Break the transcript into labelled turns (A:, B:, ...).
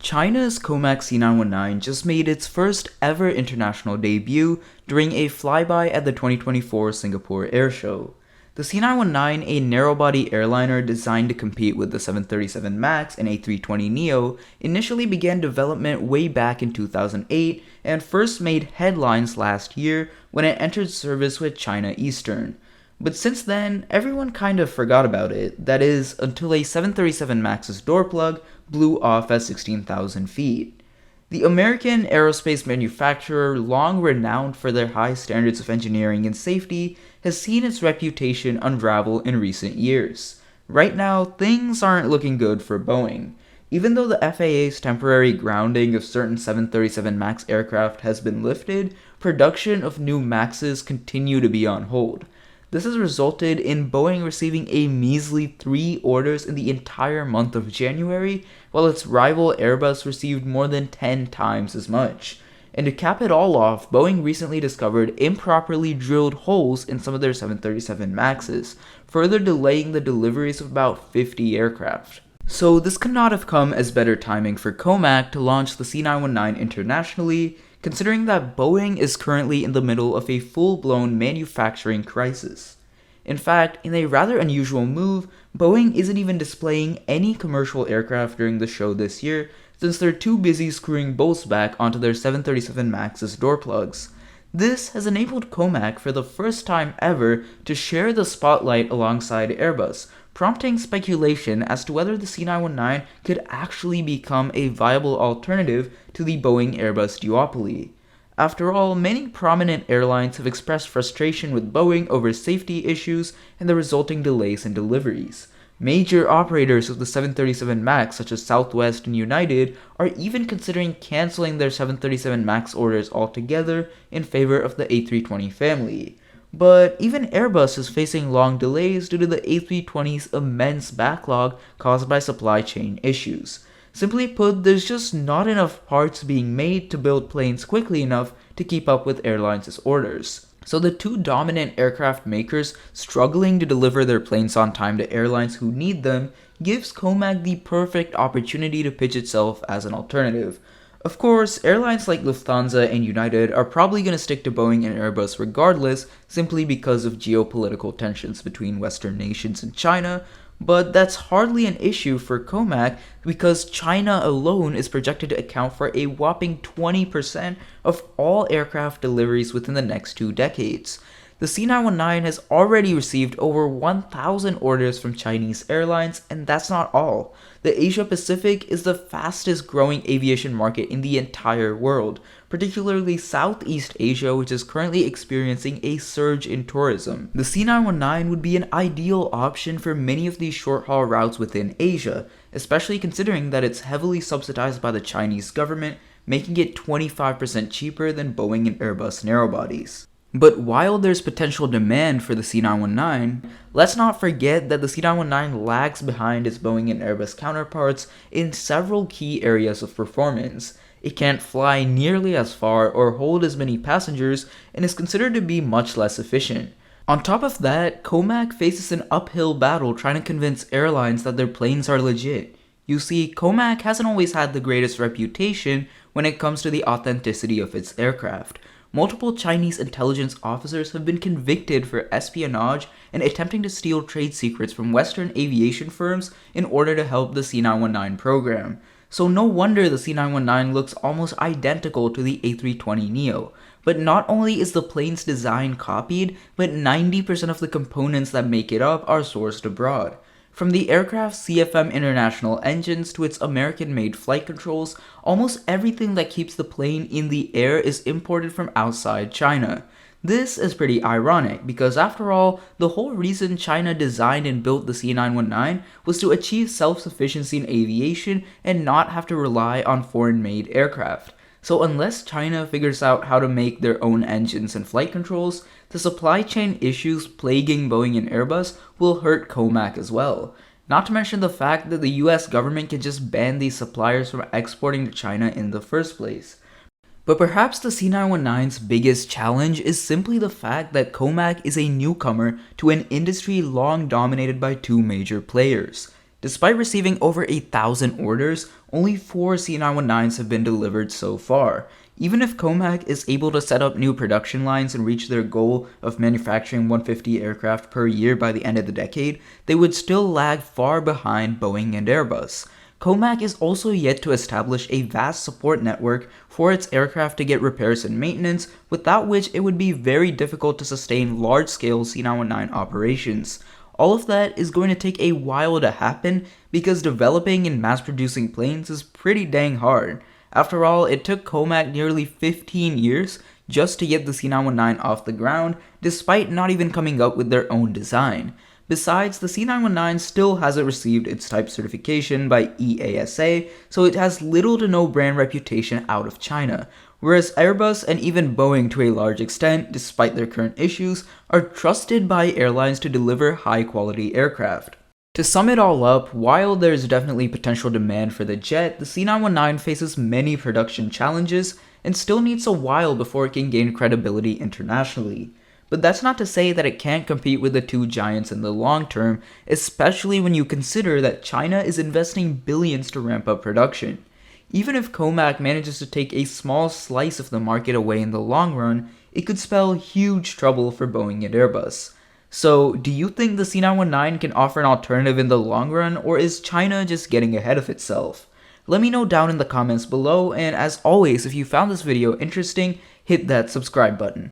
A: China's Comac C919 just made its first ever international debut during a flyby at the 2024 Singapore Airshow. The C919, a narrow-body airliner designed to compete with the 737 MAX and A320neo, initially began development way back in 2008 and first made headlines last year when it entered service with China Eastern. But since then, everyone kind of forgot about it, that is, until a 737 MAX's door plug blew off at 16,000 feet. The American aerospace manufacturer, long renowned for their high standards of engineering and safety, has seen its reputation unravel in recent years. Right now, things aren't looking good for Boeing. Even though the FAA's temporary grounding of certain 737 MAX aircraft has been lifted, production of new MAXs continue to be on hold. This has resulted in Boeing receiving a measly 3 orders in the entire month of January, while its rival Airbus received more than 10 times as much. And to cap it all off, Boeing recently discovered improperly drilled holes in some of their 737 MAXs, further delaying the deliveries of about 50 aircraft. So this could not have come as better timing for Comac to launch the C919 internationally, considering that Boeing is currently in the middle of a full-blown manufacturing crisis. In fact, in a rather unusual move, Boeing isn't even displaying any commercial aircraft during the show this year, since they're too busy screwing bolts back onto their 737 MAX's door plugs. This has enabled Comac for the first time ever to share the spotlight alongside Airbus, prompting speculation as to whether the C919 could actually become a viable alternative to the Boeing-Airbus duopoly. After all, many prominent airlines have expressed frustration with Boeing over safety issues and the resulting delays in deliveries. Major operators of the 737 MAX such as Southwest and United are even considering canceling their 737 MAX orders altogether in favor of the A320 family. But even Airbus is facing long delays due to the A320's immense backlog caused by supply chain issues. Simply put, there's just not enough parts being made to build planes quickly enough to keep up with airlines' orders. So the two dominant aircraft makers struggling to deliver their planes on time to airlines who need them gives Comac the perfect opportunity to pitch itself as an alternative. Of course, airlines like Lufthansa and United are probably going to stick to Boeing and Airbus regardless, simply because of geopolitical tensions between Western nations and China, but that's hardly an issue for Comac because China alone is projected to account for a whopping 20% of all aircraft deliveries within the next 2 decades. The C919 has already received over 1,000 orders from Chinese airlines, and that's not all. The Asia Pacific is the fastest growing aviation market in the entire world, particularly Southeast Asia, which is currently experiencing a surge in tourism. The C919 would be an ideal option for many of these short-haul routes within Asia, especially considering that it's heavily subsidized by the Chinese government, making it 25% cheaper than Boeing and Airbus narrowbodies. But while there's potential demand for the C919, let's not forget that the C919 lags behind its Boeing and Airbus counterparts in several key areas of performance. It can't fly nearly as far or hold as many passengers and is considered to be much less efficient. On top of that, Comac faces an uphill battle trying to convince airlines that their planes are legit. You see, Comac hasn't always had the greatest reputation when it comes to the authenticity of its aircraft. Multiple Chinese intelligence officers have been convicted for espionage and attempting to steal trade secrets from Western aviation firms in order to help the C919 program. So no wonder the C919 looks almost identical to the A320neo. But not only is the plane's design copied, but 90% of the components that make it up are sourced abroad. From the aircraft's CFM International engines to its American-made flight controls, almost everything that keeps the plane in the air is imported from outside China. This is pretty ironic because after all, the whole reason China designed and built the C919 was to achieve self-sufficiency in aviation and not have to rely on foreign-made aircraft. So unless China figures out how to make their own engines and flight controls, the supply chain issues plaguing Boeing and Airbus will hurt Comac as well. Not to mention the fact that the US government can just ban these suppliers from exporting to China in the first place. But perhaps the C919's biggest challenge is simply the fact that Comac is a newcomer to an industry long dominated by 2 major players. Despite receiving over 1,000 orders, only 4 C919s have been delivered so far. Even if Comac is able to set up new production lines and reach their goal of manufacturing 150 aircraft per year by the end of the decade, they would still lag far behind Boeing and Airbus. Comac is also yet to establish a vast support network for its aircraft to get repairs and maintenance, without which it would be very difficult to sustain large-scale C919 operations. All of that is going to take a while to happen because developing and mass-producing planes is pretty dang hard. After all, it took Comac nearly 15 years just to get the C919 off the ground, despite not even coming up with their own design. Besides, the C919 still hasn't received its type certification by EASA, so it has little to no brand reputation out of China, whereas Airbus and even Boeing to a large extent, despite their current issues, are trusted by airlines to deliver high-quality aircraft. To sum it all up, while there's definitely potential demand for the jet, the C919 faces many production challenges and still needs a while before it can gain credibility internationally. But that's not to say that it can't compete with the two giants in the long term, especially when you consider that China is investing billions to ramp up production. Even if Comac manages to take a small slice of the market away in the long run, it could spell huge trouble for Boeing and Airbus. So, do you think the C919 can offer an alternative in the long run, or is China just getting ahead of itself? Let me know down in the comments below, and as always, if you found this video interesting, hit that subscribe button.